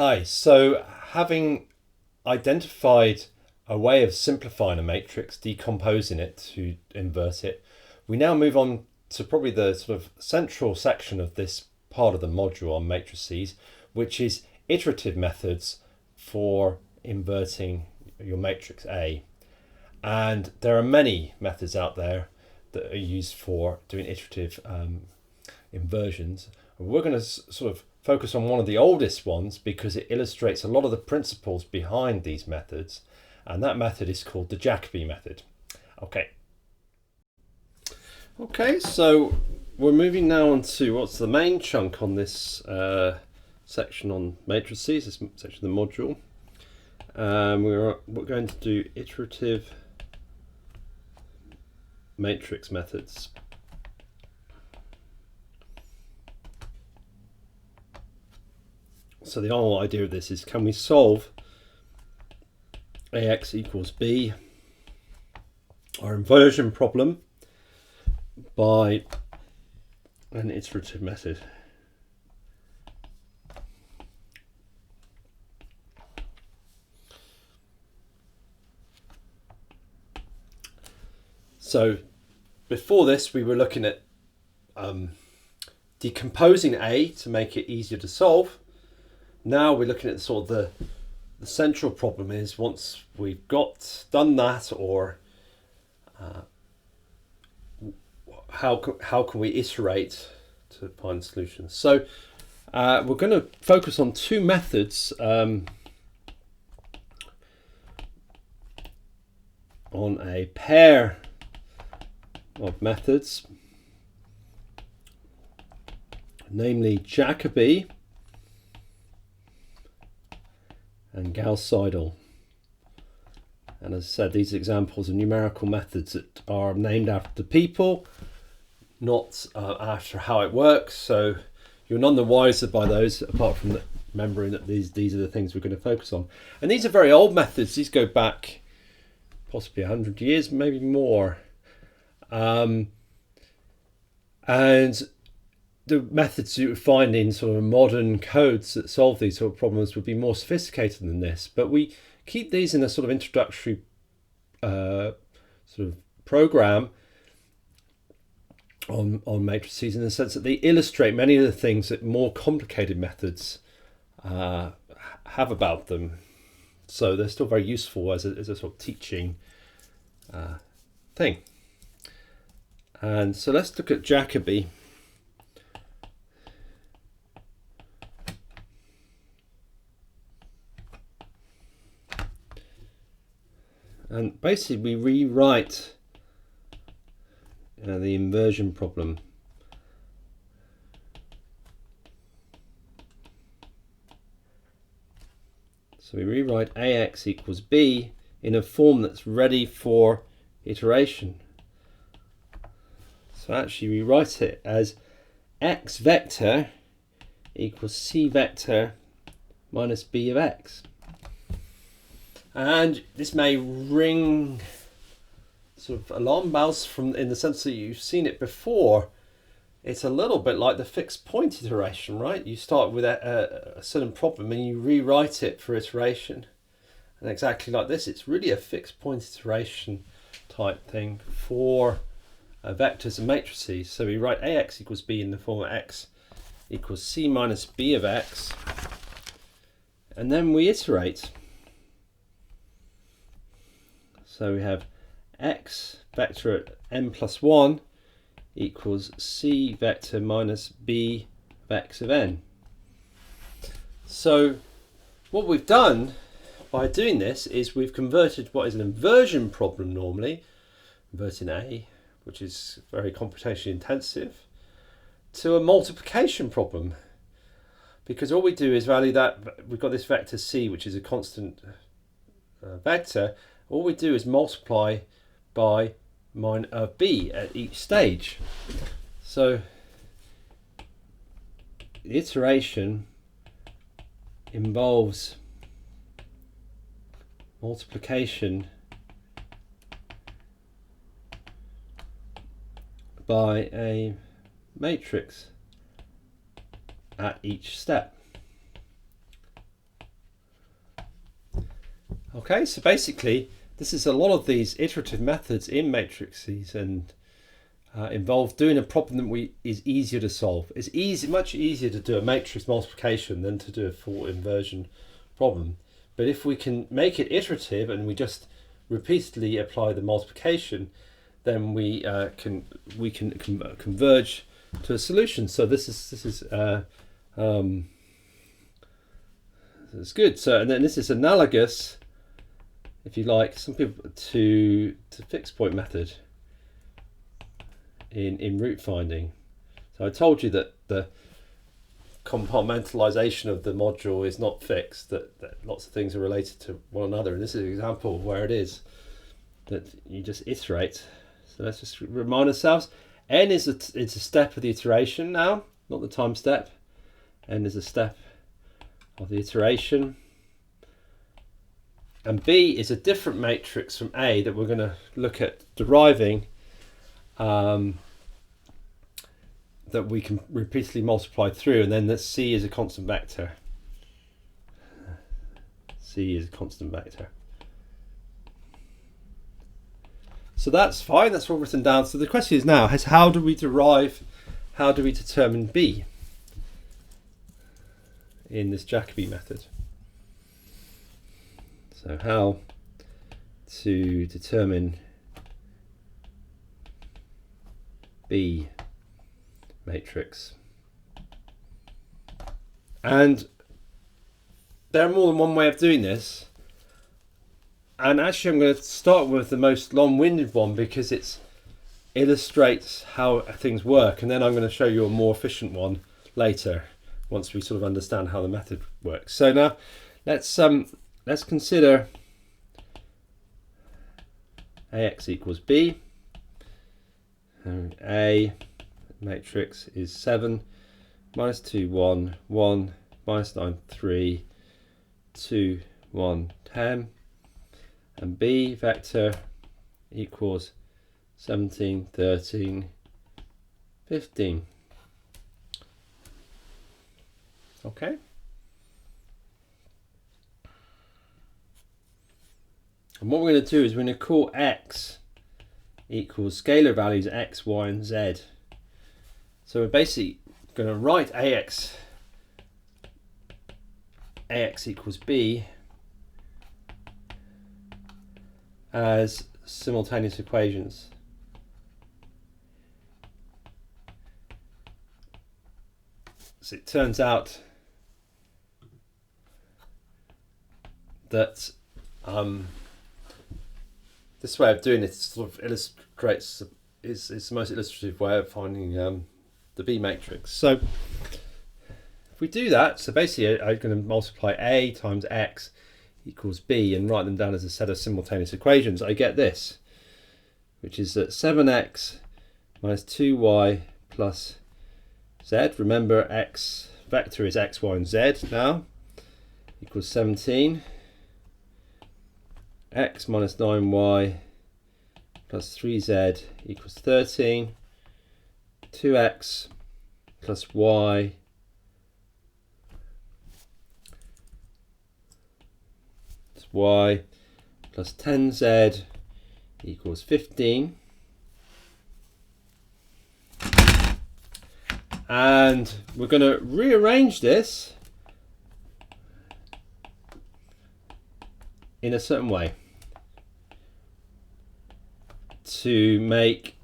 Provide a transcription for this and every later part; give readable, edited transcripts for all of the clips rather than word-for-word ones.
Hi, so having identified a way of simplifying a matrix, decomposing it to invert it, we now move on to probably the sort of central section of this part of the module on matrices, which is iterative methods for inverting your matrix A. And there are many methods out there that are used for doing iterative inversions. We're going to sort of focus on one of the oldest ones because it illustrates a lot of the principles behind these methods, and that method is called the Jacobi method. Okay, so we're moving now on to what's the main chunk on this section on matrices, this section of the module. We're going to do iterative matrix methods. So the whole idea of this is, can we solve AX equals B, our inversion problem, by an iterative method? So before this, we were looking at decomposing A to make it easier to solve. Now we're looking at sort of the central problem is, once we've done that, or how can we iterate to find solutions. So we're going to focus on two methods on a pair of methods, namely Jacobi and Gauss-Seidel. And as I said, these examples are numerical methods that are named after people, not after how it works. So you're none the wiser by those, apart from remembering that these are the things we're going to focus on. And these are very old methods. These go back possibly 100 years, maybe more. And the methods you would find in sort of modern codes that solve these sort of problems would be more sophisticated than this. But we keep these in a sort of introductory sort of program on matrices, in the sense that they illustrate many of the things that more complicated methods have about them. So they're still very useful as a sort of teaching thing. And so let's look at Jacobi. And basically we rewrite the inversion problem. So we rewrite AX equals B in a form that's ready for iteration. So actually we write it as X vector equals C vector minus B of X. And this may ring sort of alarm bells in the sense that you've seen it before. It's a little bit like the fixed point iteration, right? You start with a certain problem and you rewrite it for iteration. And exactly like this, it's really a fixed point iteration type thing for vectors and matrices. So we write AX equals B in the form of X equals C minus B of X. And then we iterate. So we have X vector at n plus 1 equals C vector minus B of X of n. So what we've done by doing this is we've converted what is an inversion problem normally, inverting A, which is very computationally intensive, to a multiplication problem. Because all we do is value that, we've got this vector C, which is a constant vector. All we do is multiply by B at each stage. So the iteration involves multiplication by a matrix at each step. Okay, so basically this is a lot of these iterative methods in matrices, and involve doing a problem that is easier to solve. It's much easier to do a matrix multiplication than to do a full inversion problem. But if we can make it iterative and we just repeatedly apply the multiplication, then we can converge to a solution. So this is good. So, and then this is analogous, if you like, some people to fixed point method in root finding. So I told you that the compartmentalization of the module is not fixed, that lots of things are related to one another, and this is an example of where it is, that you just iterate. So let's just remind ourselves, n is a step of the iteration now, not the time step. N is a step of the iteration, and B is a different matrix from A that we're going to look at deriving, that we can repeatedly multiply through, and then that C is a constant vector. C is a constant vector. So that's fine, that's all written down. So the question is now, how do we determine B in this Jacobi method? So how to determine B matrix. And there are more than one way of doing this, and actually I'm going to start with the most long-winded one because it illustrates how things work, and then I'm going to show you a more efficient one later once we sort of understand how the method works. So now let's consider AX equals B, and A matrix is 7, minus 2, 1, 1, minus 9, 3, 2, 1, 10, and B vector equals 17, 13, 15. Okay. And what we're going to do is we're going to call X equals scalar values X, Y, and Z. So we're basically going to write AX equals B as simultaneous equations. So it turns out that this way of doing it sort of illustrates, is the most illustrative way of finding the B matrix. So if we do that, so basically I'm going to multiply A times X equals B and write them down as a set of simultaneous equations. I get this, which is that 7x minus 2y plus z, remember X vector is X, Y, and Z now, equals 17. X minus 9y plus 3z equals 13. 2x plus y plus 10z equals 15. And we're going to rearrange this in a certain way to make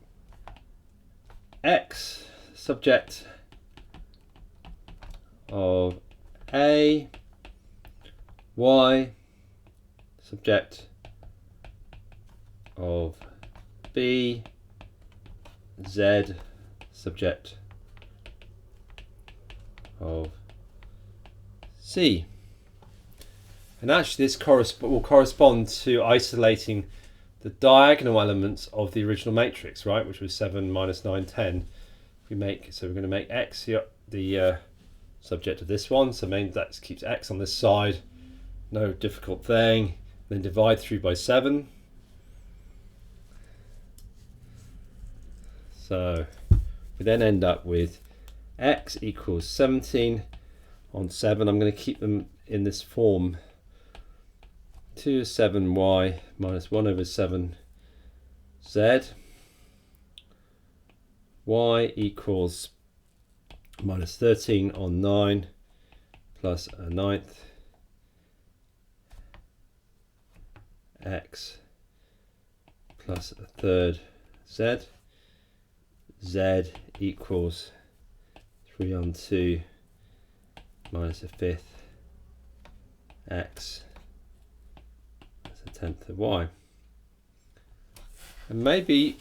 X subject of A, Y subject of B, Z subject of C. And actually this will correspond to isolating the diagonal elements of the original matrix, right, which was 7, minus 9, 10. So we're going to make X the subject of this one, so that keeps X on this side, no difficult thing. Then divide through by 7. So we then end up with X equals 17 on 7. I'm going to keep them in this form 2 is 7y minus 1 over 7z. Y equals minus 13 on 9 plus a ninth x plus a third z. Z equals 3 on 2 minus a fifth x plus a tenth of y. And maybe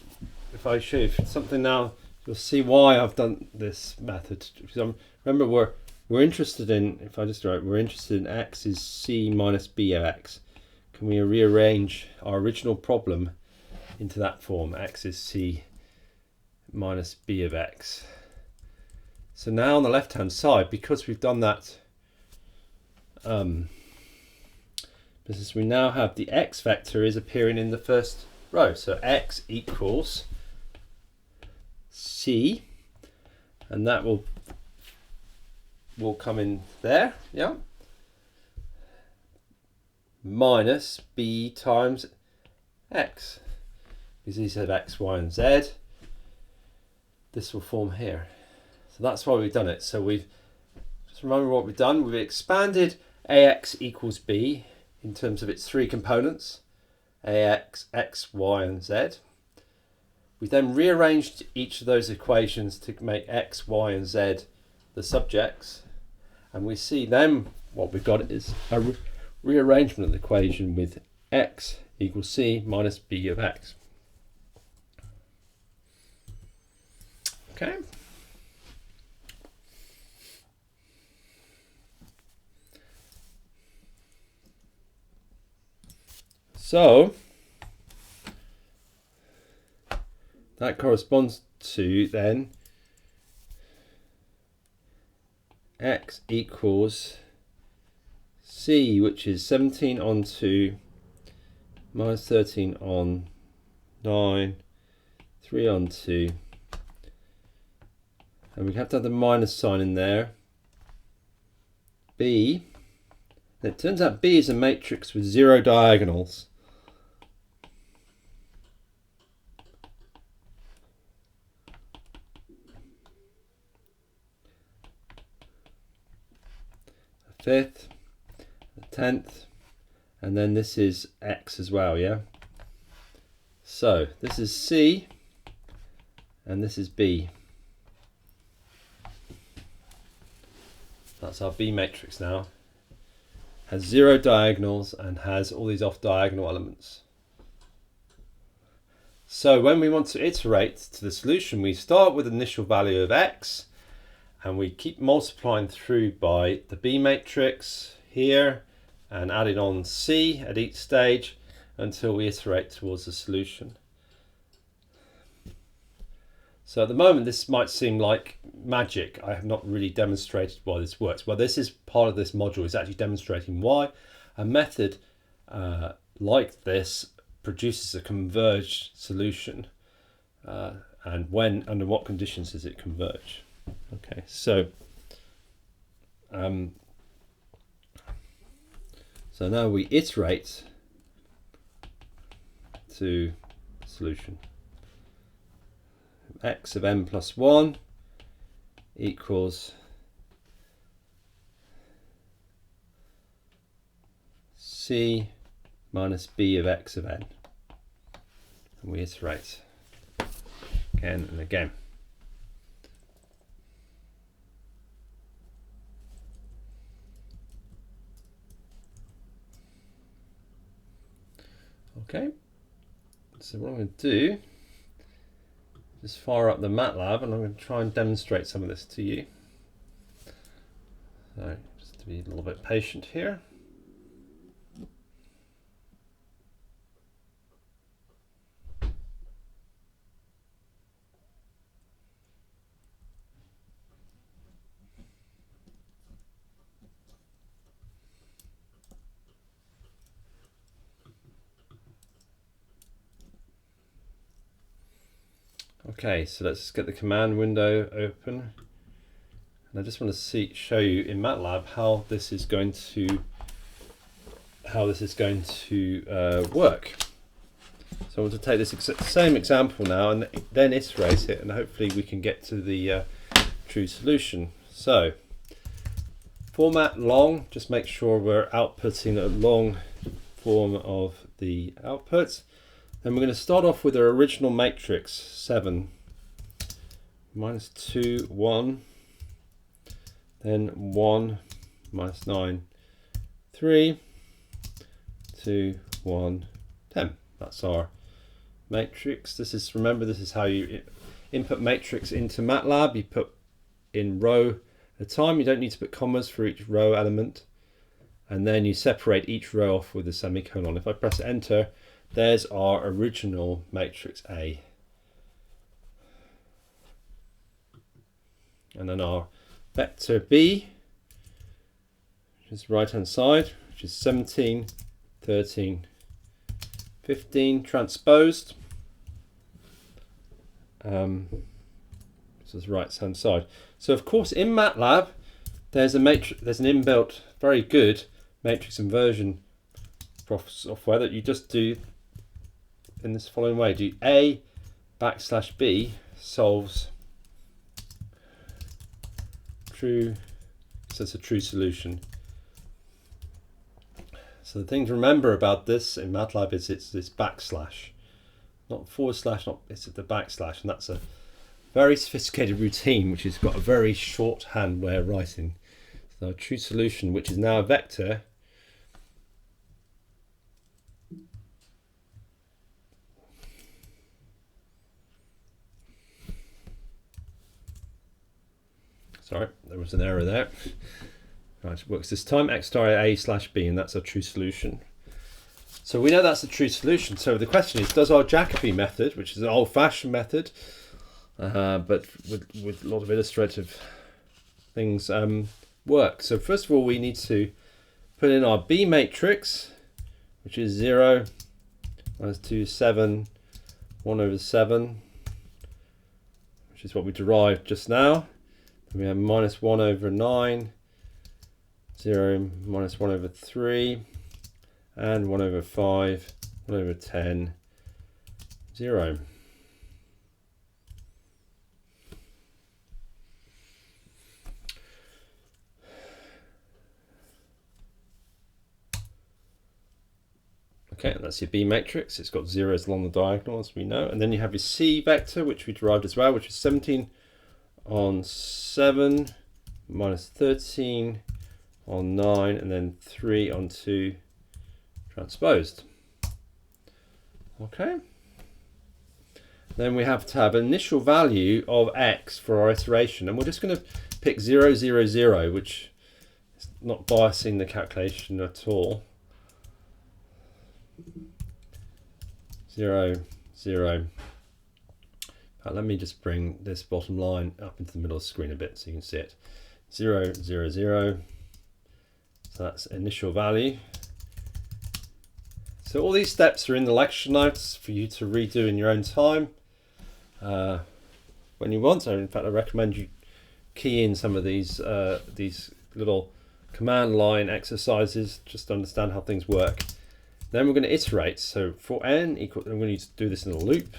if I show you something now, you'll see why I've done this method. Because remember, we're interested in, if I just write, we're interested in x is c minus b of x. Can we rearrange our original problem into that form? X is c minus b of x. So now on the left hand side, because we've done that, because we now have the x vector is appearing in the first row. So x equals c, and that will come in there, yeah, minus b times x, because these have x, y and z. This will form here. So that's why we've done it. So we've, just remember what we've done, we've expanded ax equals b in terms of its three components, ax, x, y and z. We then rearranged each of those equations to make x, y and z the subjects, and we see then what we've got is a rearrangement of the equation with x equals c minus b of x. Okay. So that corresponds to then x equals c, which is 17 on 2 minus 13 on 9, 3 on 2, and we have to have the minus sign in there. B, and it turns out B is a matrix with 0 diagonals. A fifth, a tenth, and then this is x as well, yeah? So this is C and this is B. That's our B matrix now. Has 0 diagonals and has all these off diagonal elements. So when we want to iterate to the solution, we start with the initial value of x and we keep multiplying through by the B matrix here and adding on C at each stage until we iterate towards the solution. So at the moment this might seem like magic. I have not really demonstrated why this works. Well, this is part of this module, is actually demonstrating why a method like this produces a converged solution, and when, under what conditions does it converge. Okay, so so now we iterate to solution. X of n plus 1 equals c minus b of x of n. And we iterate again and again. Okay, so what I'm going to do, just fire up the MATLAB and I'm going to try and demonstrate some of this to you. So just to be a little bit patient here. Okay, so let's get the command window open. And I just want to show you in MATLAB how this is going to how this is going to work. So I want to take this same example now and then iterate it, and hopefully we can get to the true solution. So format long, just make sure we're outputting a long form of the output. Then we're going to start off with our original matrix 7 minus 2 1, then 1 minus 9 3 2 1 10. That's our matrix. This is, remember, this is how you input matrix into MATLAB. You put in row at a time. You don't need to put commas for each row element, and then you separate each row off with a semicolon. If I press enter, there's our original matrix A, and then our vector B, which is right hand side, which is 17 13 15 transposed. This is right hand side. So of course in MATLAB there's a matrix, there's an inbuilt very good matrix inversion software that you just do in this following way. Do A backslash B solves true, so it's a true solution. So the thing to remember about this in MATLAB is it's this backslash, not forward slash, not, it's the backslash, and that's a very sophisticated routine which has got a very shorthand way of writing. So a true solution, which is now a vector, sorry, there was an error there. Right, it works this time, x star A slash B, and that's a true solution. So we know that's a true solution. So the question is, does our Jacobi method, which is an old-fashioned method, but with a lot of illustrative things, work? So first of all, we need to put in our B matrix, which is 0, minus 2, 7, 1 over 7, which is what we derived just now. Then we have minus 1 over 9, 0, minus 1 over 3, and 1 over 5, 1 over 10, 0. Okay, that's your B matrix. It's got zeros along the diagonal, as we know. And then you have your C vector, which we derived as well, which is 17 on 7, minus 13 on 9, and then 3 on 2 transposed. Okay. Then we have to have an initial value of x for our iteration, and we're just going to pick 0, 0, 0, which is not biasing the calculation at all. 0, 0. Let me just bring this bottom line up into the middle of the screen a bit so you can see it. 0, 0, 0. So that's initial value. So all these steps are in the lecture notes for you to redo in your own time when you want. So in fact, I recommend you key in some of these little command line exercises just to understand how things work. Then we're going to iterate. So for n equal, I'm going to do this in a loop.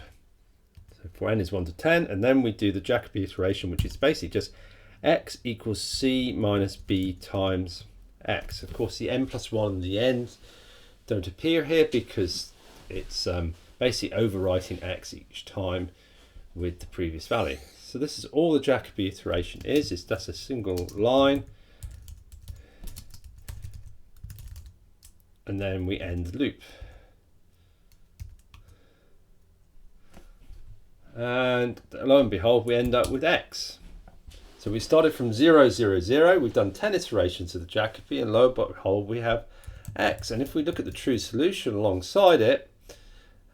So for n is 1 to 10, and then we do the Jacobi iteration, which is basically just x equals c minus b times x. Of course, the n plus 1 and the n's don't appear here because it's basically overwriting x each time with the previous value. So this is all the Jacobi iteration is that's a single line, and then we end the loop. And lo and behold, we end up with x. So we started from 0, 0, 0. We've done 10 iterations of the Jacobi, and lo and behold, we have x. And if we look at the true solution alongside it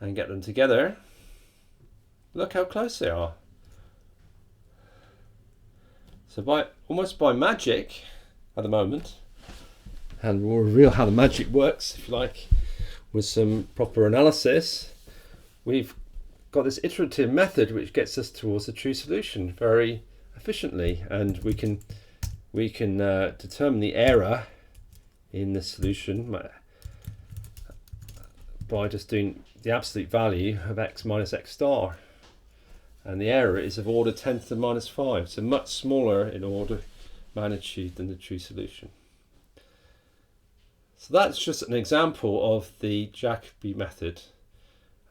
and get them together, look how close they are. So almost by magic at the moment, and we'll reveal how the magic works, if you like, with some proper analysis, we've got this iterative method which gets us towards the true solution very efficiently, and we can determine the error in the solution by just doing the absolute value of x minus x star. And the error is of order 10 to the minus 5, so much smaller in order magnitude than the true solution. So that's just an example of the Jacobi method.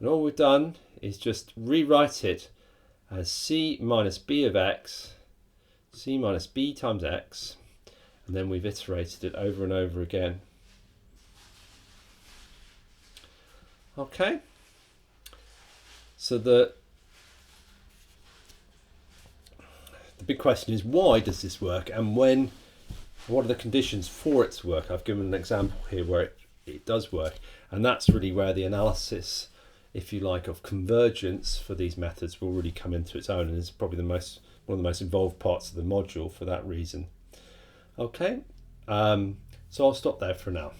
And all we've done is just rewrite it as c minus b of x, c minus b times x, and then we've iterated it over and over again. Okay, so the big question is, why does this work, and what are the conditions for its work? I've given an example here where it does work, and that's really where the analysis, if you like, of convergence for these methods will really come into its own, and is probably one of the most involved parts of the module for that reason. Okay, so I'll stop there for now.